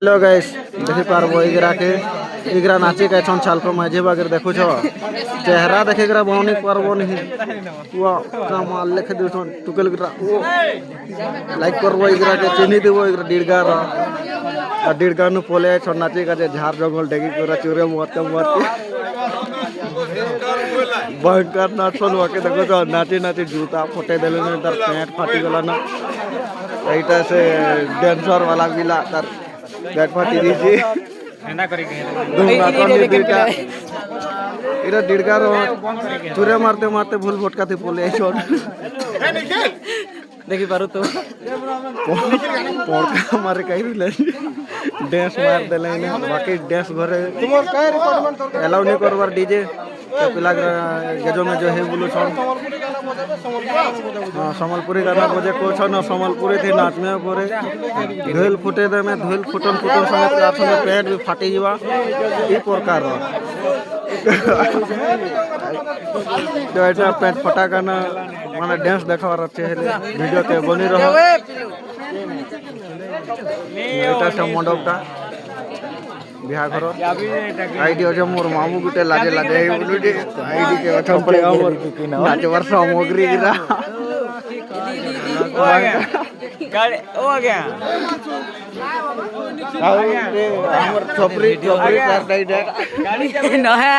Hello guys देखि पारबो इगरा के इगरा नाचे के छन छाल को मजे बगर देखो छो चेहरा देखे गरा बौनी पारबो नहीं वो कमाल लेख दे छन टुकल गरा ओ लाइक करबो इगरा के चिन्ही देबो इगरा डिड़गा रो आ डिड़गा नु पोले छन नाचे का झार जंगल डेगी पूरा चुरे मत भयंकर नाचन वाके देखो छो नाचे नाचे जूता फटे देले न तार पैंट फाटी गला ना एटा से डांसर वाला बिला तार बैट पार्टी दीजिए एंडा करी के दूंगा कौन दीटा इरा डिड़गा रो चुरे मारते मारते भूल भटका थे बोले छोड़ देखी पारो तो पोड़का मारे कहीं भी ले डांस मार देले ने बाकी डांस घरे तुम काय रिक्वायरमेंट अलाउ नहीं करवार डीजे पिला गजो में जो है बोलो छन समलपुरी गाना बजे को छन समलपुरी थे नाच में परे ढोल फुटे दे में ढोल फुटन फुटन संगे संगे पेट भी फाटी जीवा ई प्रकार जो एटा पेट फटा गाना माने डांस देखावर अच्छे है वीडियो के बनी रहो एटा से मंडपटा बिहा घर आईडी अजे मोर मामू गुटे लाजे लाजे बोलुडी आईडी के अथम पड़े हमर नाचे वर्ष सामग्री गिरा गाड़ी ओ आ गया हमर छपरी छपरी कर दई दे गाड़ी न है।